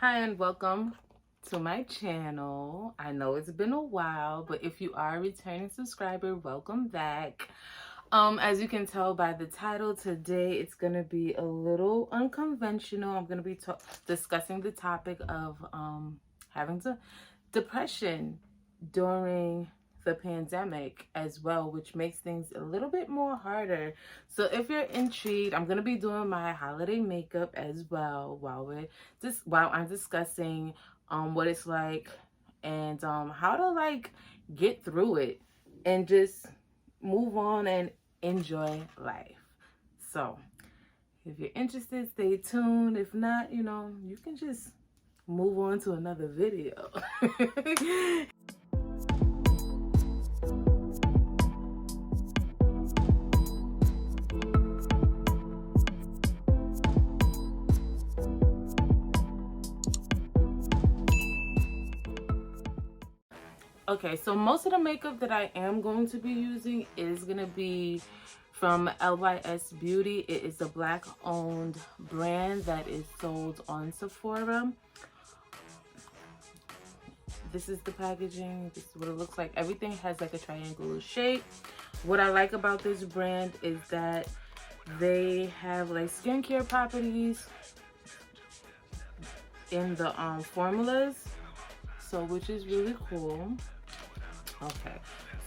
Hi and welcome to my channel. I know it's been a while, but if you are a returning subscriber, welcome back. As you can tell by the title, today it's going to be a little unconventional. I'm going to be discussing the topic of having depression during the pandemic as well, which makes things a little bit more harder. So if you're intrigued, I'm gonna be doing my holiday makeup as well while I'm discussing what it's like and how to like get through it and just move on and enjoy life. So if you're interested, stay tuned. If not, you can just move on to another video. Okay, so most of the makeup that I am going to be using is going to be from LYS Beauty. It is a Black owned brand that is sold on Sephora. This is the packaging. This is what it looks like. Everything has like a triangular shape. What I like about this brand is that they have like skincare properties in the formulas, so which is really cool. Okay,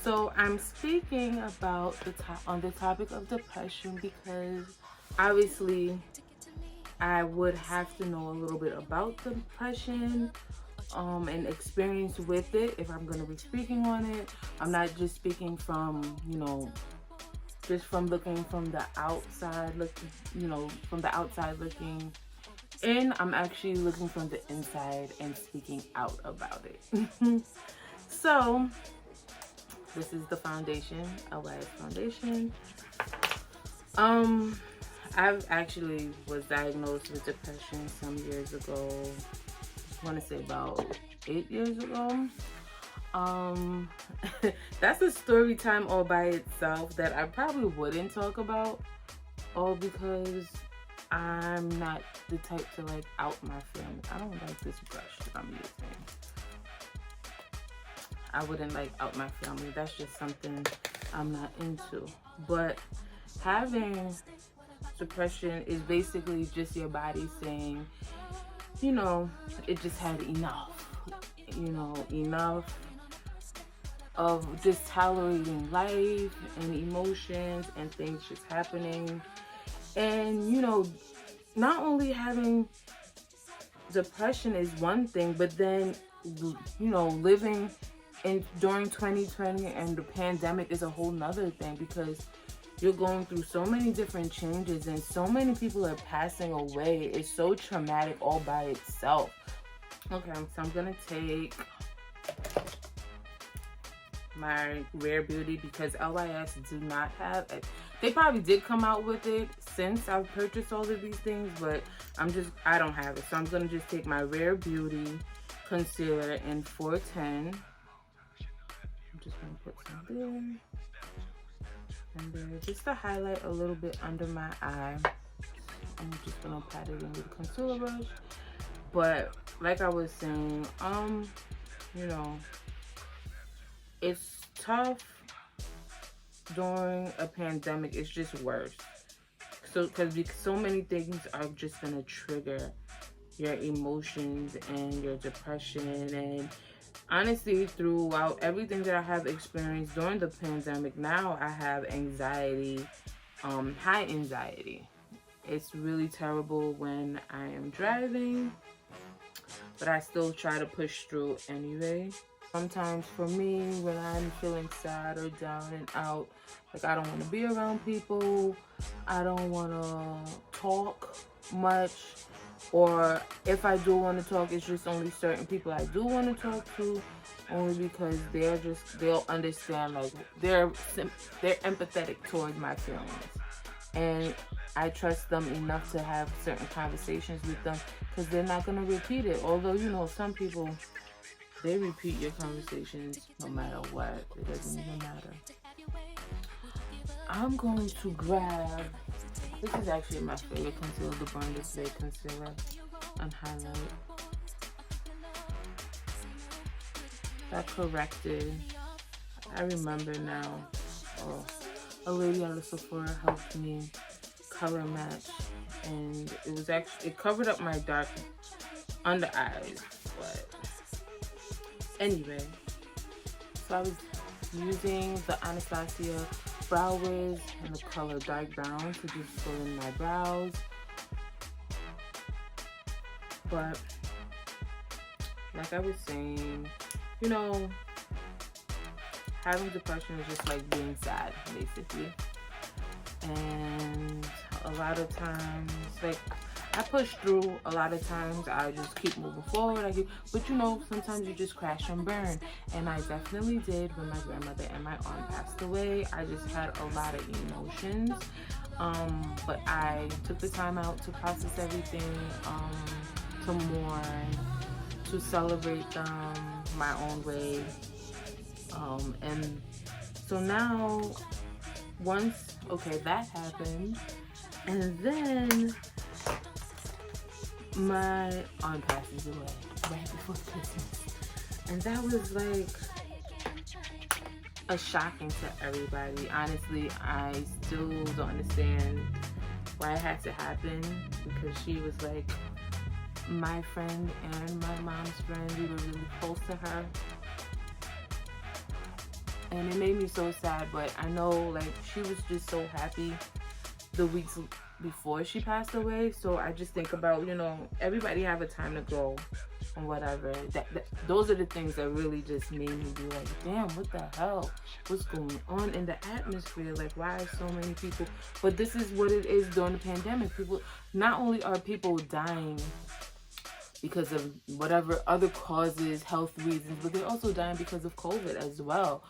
so I'm speaking about on the topic of depression because obviously I would have to know a little bit about depression and experience with it if I'm going to be speaking on it. I'm not just speaking from, just from looking from the outside, from the outside looking in. I'm actually looking from the inside and speaking out about it. So this is the foundation, LYS foundation. I've actually was diagnosed with depression some years ago. I want to say about 8 years ago. That's a story time all by itself that I probably wouldn't talk about, all because I'm not the type to like out my family. I don't like this brush that I'm using. I wouldn't like out my family. That's just something I'm not into. But having depression is basically just your body saying, it just had enough. Enough of just tolerating life and emotions and things just happening. And, not only having depression is one thing, but then, living during 2020 and the pandemic is a whole nother thing, because you're going through so many different changes and so many people are passing away. It's so traumatic all by itself. Okay, so I'm gonna take my Rare Beauty because LYS do not have it. They probably did come out with it since I've purchased all of these things, but I don't have it. So I'm gonna just take my Rare Beauty concealer in 410. I'm just gonna put some there and there, just to highlight a little bit under my eye. I'm just gonna pat it in with a concealer brush. But like I was saying, it's tough during a pandemic. It's just worse. So because so many things are just gonna trigger your emotions and your depression. And honestly, throughout everything that I have experienced during the pandemic, now I have anxiety, high anxiety. It's really terrible when I am driving, but I still try to push through anyway. Sometimes for me, when I'm feeling sad or down and out, like I don't want to be around people, I don't want to talk much, or if I do want to talk, it's just only certain people I do want to talk to, only because they'll understand, like they're empathetic towards my feelings, and I trust them enough to have certain conversations with them because they're not going to repeat it. Although, some people, they repeat your conversations no matter what. It doesn't even matter. I'm going to grab, this is actually my favorite concealer, the Burn This Day concealer, and highlight. that corrected. I remember now. Oh, a lady at the Sephora helped me color match, and it covered up my dark under eyes. But anyway, so I was using the Anastasia brow wiz in the color dark brown to just fill in my brows. But like I was saying, you know, having depression is just like being sad, basically. And a lot of times, like, I push through. A lot of times I just keep moving forward. But you know, sometimes you just crash and burn. And I definitely did when my grandmother and my aunt passed away. I just had a lot of emotions. But I took the time out to process everything, to mourn, to celebrate them my own way. And so now, that happened. And then my aunt passes away right before Christmas. And that was like a shocking to everybody. Honestly, I still don't understand why it had to happen, because she was like my friend and my mom's friend. We were really close to her. And it made me so sad, but I know, like, she was just so happy the weeks before she passed away. So I just think about, you know, everybody have a time to go and whatever. Those are the things that really just made me be like, damn, what the hell? What's going on in the atmosphere? Like, why are so many people? But this is what it is during the pandemic. People, not only are people dying because of whatever other causes, health reasons, but they're also dying because of COVID as well.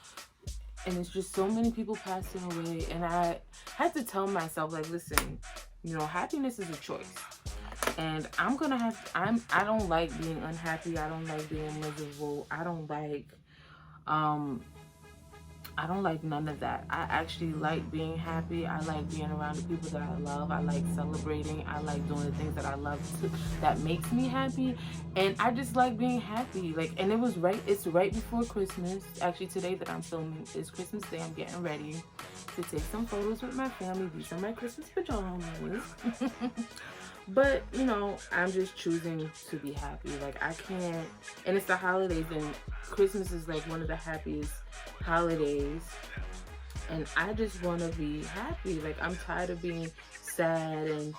And it's just so many people passing away. And I had to tell myself, like, listen, you know, happiness is a choice. And I don't like being unhappy. I don't like being miserable. I don't like none of that. I actually like being happy. I like being around the people that I love. I like celebrating. I like doing the things that I love that makes me happy. And I just like being happy. Like, and it's right before Christmas. Actually, today that I'm filming is Christmas Day. I'm getting ready to take some photos with my family. These are my Christmas pajamas. But, you know, I'm just choosing to be happy. Like, I can't, and it's the holidays, and Christmas is like one of the happiest holidays, and I just want to be happy. Like, I'm tired of being sad, and,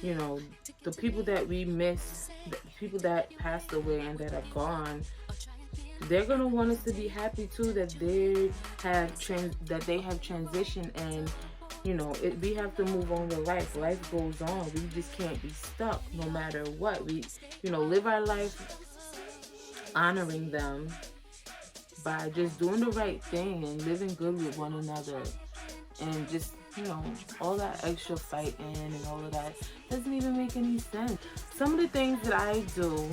you know, the people that we miss, the people that passed away and that are gone, they're gonna want us to be happy too, that they have transitioned, and you know, we have to move on with life. Life goes on. We just can't be stuck no matter what. We, you know, live our life honoring them by just doing the right thing and living good with one another. And just, you know, all that extra fighting and all of that doesn't even make any sense. Some of the things that I do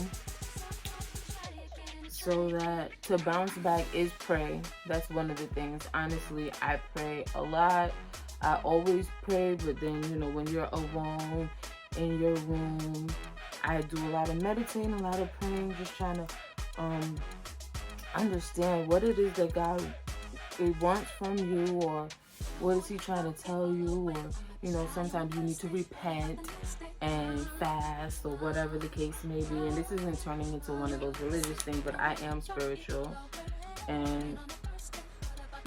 so that to bounce back is pray. That's one of the things. Honestly, I pray a lot. I always pray, but then, you know, when you're alone in your room, I do a lot of meditating, a lot of praying, just trying to understand what it is that God wants from you, or what is he trying to tell you, or, you know, sometimes you need to repent and fast, or whatever the case may be. And this isn't turning into one of those religious things, but I am spiritual, and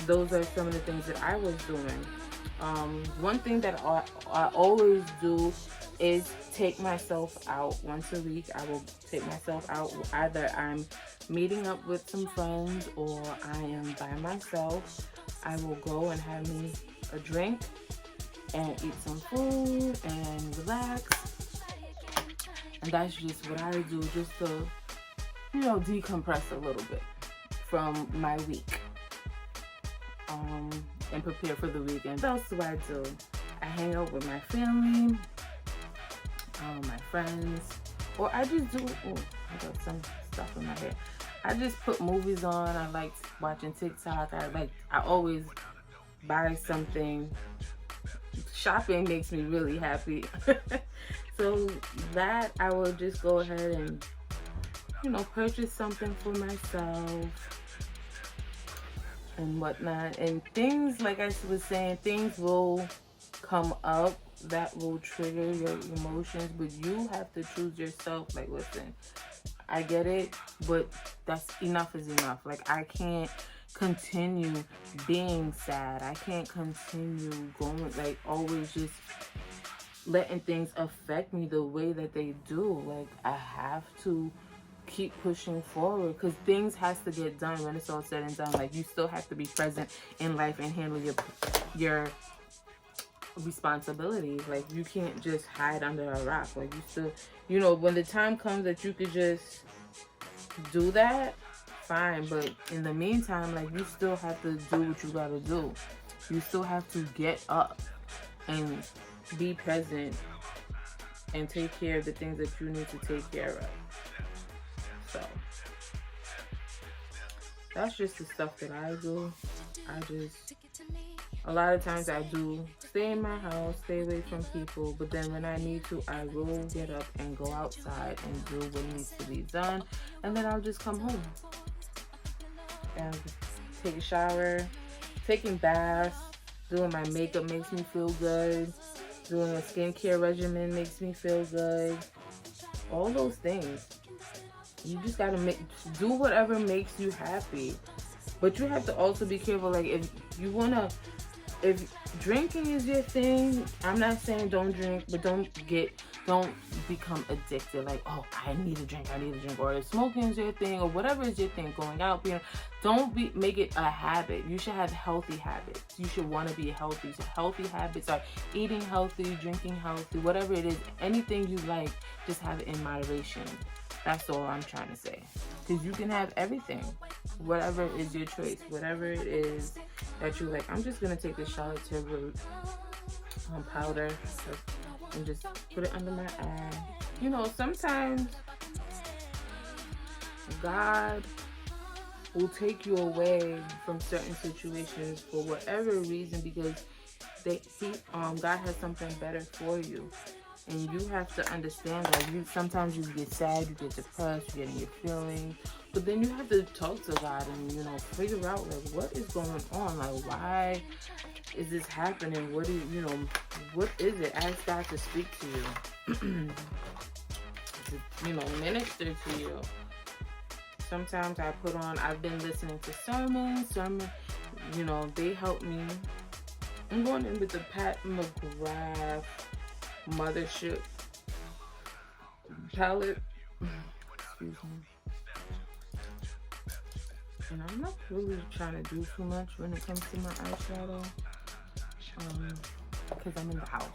those are some of the things that I was doing. One thing that I always do is take myself out once a week. I will take myself out. Either I'm meeting up with some friends or I am by myself. I will go and have me a drink and eat some food and relax. And that's just what I do, just to, you know, decompress a little bit from my week. And prepare for the weekend. What else do I do? I hang out with my family, my friends, or I just do, I got some stuff in my hair. I just put movies on. I like watching TikTok. I always buy something. Shopping makes me really happy. So that I will just go ahead and, you know, purchase something for myself. and whatnot. And things, like I was saying, things will come up that will trigger your emotions, but you have to choose yourself. Like, listen, I get it, but that's enough is enough. Like, I can't continue being sad. I can't continue going, like, always just letting things affect me the way that they do. Like, I have to keep pushing forward because things has to get done when it's all said and done. Like, you still have to be present in life and handle your responsibilities. Like, you can't just hide under a rock. Like, you still, you know, when the time comes that you could just do that, fine, but in the meantime, like, you still have to do what you gotta do. You still have to get up and be present and take care of the things that you need to take care of. So that's just the stuff that I do. A lot of times I do stay in my house, stay away from people, but then when I need to, I will get up and go outside and do what needs to be done, and then I'll just come home and take a shower. Taking baths, doing my makeup makes me feel good. Doing a skincare regimen makes me feel good. All those things. You just gotta do whatever makes you happy. But you have to also be careful. Like, if drinking is your thing, I'm not saying don't drink, but don't become addicted. Like, oh, I need a drink. Or if smoking is your thing, or whatever is your thing, going out, don't make it a habit. You should have healthy habits. You should want to be healthy. So healthy habits are eating healthy, drinking healthy, whatever it is. Anything you like, just have it in moderation. That's all I'm trying to say. Because you can have everything. Whatever is your choice. Whatever it is that you like. I'm just going to take the shallot root powder and just put it under my eye. You know, sometimes God will take you away from certain situations for whatever reason, because God has something better for you. And you have to understand that sometimes you get sad, you get depressed, you get in your feelings. But then you have to talk to God and, you know, figure out, like, what is going on? Like, why is this happening? What is it? Ask God to speak to you. To, minister to you. Sometimes I've been listening to sermons, they help me. I'm going in with the Pat McGrath Mothership palette. Excuse me. And I'm not really trying to do too much when it comes to my eyeshadow. Because I'm in the house.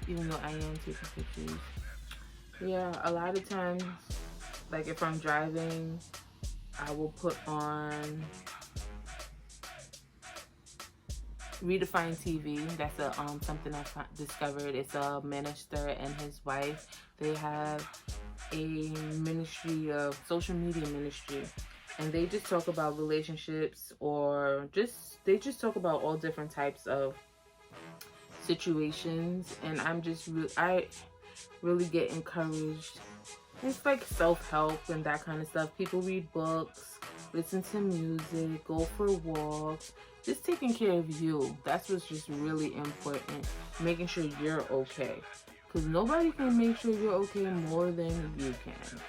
Even though I am taking pictures. Yeah, a lot of times, like if I'm driving, I will put on Redefine TV. That's something I discovered. It's a minister and his wife. They have a ministry of social media ministry, and they just talk about relationships, or they just talk about all different types of situations. And I really get encouraged. It's like self-help and that kind of stuff. People read books, listen to music, go for walks. Just taking care of you. That's what's just really important. Making sure you're okay. Because nobody can make sure you're okay more than you can.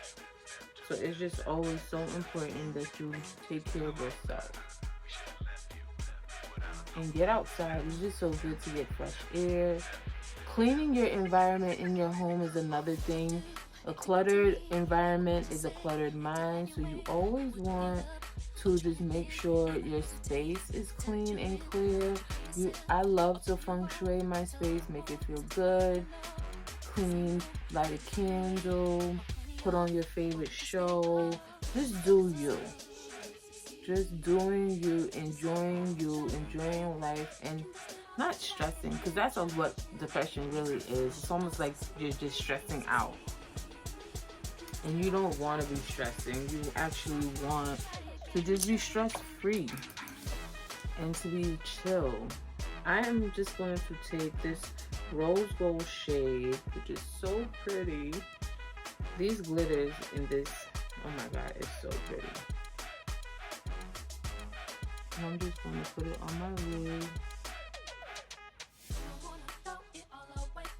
So it's just always so important that you take care of yourself. And get outside. It's just so good to get fresh air. Cleaning your environment in your home is another thing. A cluttered environment is a cluttered mind. So you always want to just make sure your space is clean and clear. I love to feng shui my space, make it feel good, clean, light a candle, put on your favorite show. Just do you. Just doing you, enjoying life, and not stressing, because that's what depression really is. It's almost like you're just stressing out. And you don't want to be stressing. You actually want to just be stress-free and to be chill. I am just going to take this rose gold shade, which is so pretty. These glitters in this, oh my god, it's so pretty. And I'm just going to put it on my lid.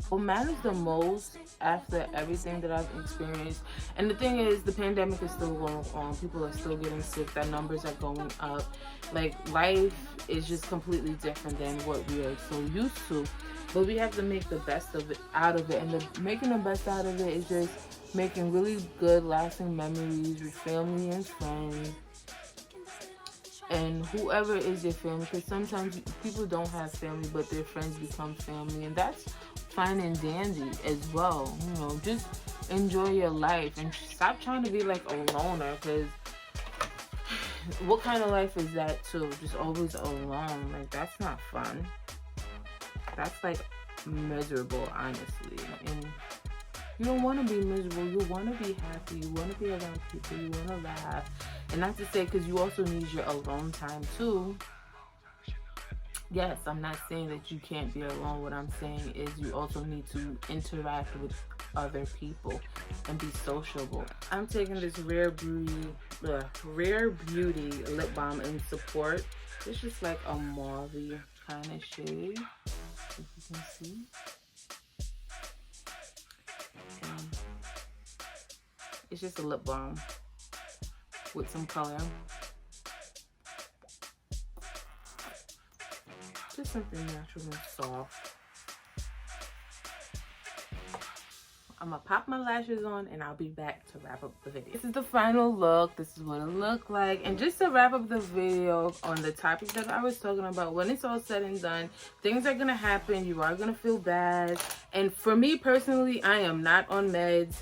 What matters the most after everything that I've experienced, and the thing is, the pandemic is still going on. People are still getting sick. That numbers are going up. Like, life is just completely different than what we are so used to. But we have to make the best of it, out of it. And making the best out of it is just making really good, lasting memories with family and friends. And whoever is your family, because sometimes people don't have family, but their friends become family. And that's fine and dandy as well. You know, just enjoy your life and stop trying to be like a loner, because what kind of life is that too? Just always alone. Like, that's not fun. That's like miserable, honestly. And you don't want to be miserable. You want to be happy. You want to be around people. You want to laugh. And not to say, because you also need your alone time too. Yes, I'm not saying that you can't be alone. What I'm saying is you also need to interact with other people and be sociable. I'm taking this Rare Beauty lip balm in Support. It's just like a mauve kind of shade, if you can see. And it's just a lip balm with some color. Just something natural and soft. I'm gonna pop my lashes on and I'll be back to wrap up the video. This is the final look. This is what it looked like. And just to wrap up the video on the topic that I was talking about, when it's all said and done, things are gonna happen. You are gonna feel bad. And for me personally, I am not on meds.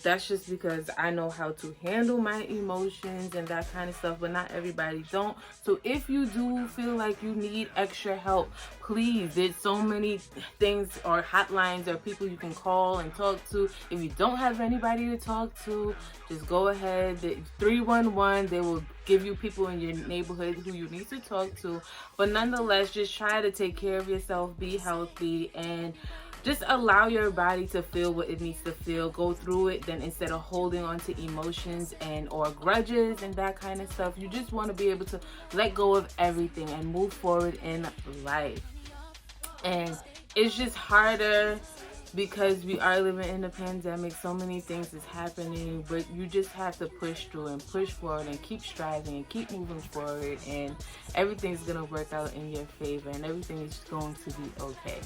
That's just because I know how to handle my emotions and that kind of stuff, but not everybody don't. So if you do feel like you need extra help, please, there's so many things or hotlines or people you can call and talk to. If you don't have anybody to talk to, just go ahead. 311, they will give you people in your neighborhood who you need to talk to. But nonetheless, just try to take care of yourself, be healthy, and just allow your body to feel what it needs to feel. Go through it. Then instead of holding on to emotions and or grudges and that kind of stuff, you just want to be able to let go of everything and move forward in life. And it's just harder because we are living in a pandemic. So many things is happening, but you just have to push through and push forward and keep striving and keep moving forward, and everything's gonna work out in your favor and everything is going to be okay.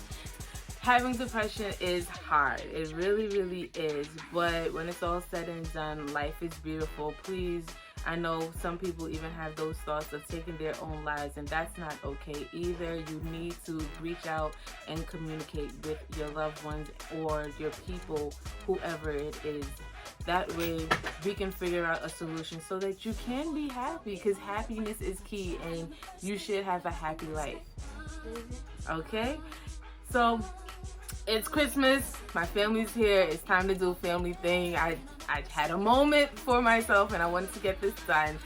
Having depression is hard. It really, really is. But when it's all said and done, life is beautiful. Please, I know some people even have those thoughts of taking their own lives, and that's not okay either. You need to reach out and communicate with your loved ones or your people, whoever it is. That way we can figure out a solution so that you can be happy, because happiness is key and you should have a happy life. Okay? So it's Christmas, my family's here, it's time to do a family thing. I had a moment for myself and I wanted to get this done.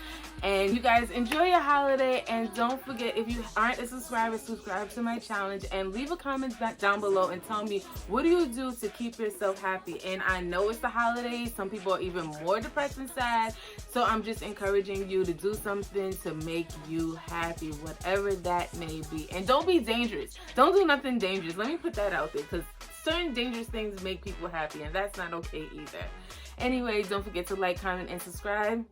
And you guys enjoy your holiday, and don't forget, if you aren't a subscriber, subscribe to my challenge and leave a comment back down below and tell me, what do you do to keep yourself happy? And I know it's the holidays, some people are even more depressed and sad, so I'm just encouraging you to do something to make you happy, whatever that may be. And don't be dangerous. Don't do nothing dangerous. Let me put that out there, because certain dangerous things make people happy, and that's not okay either. Anyway, don't forget to like, comment, and subscribe.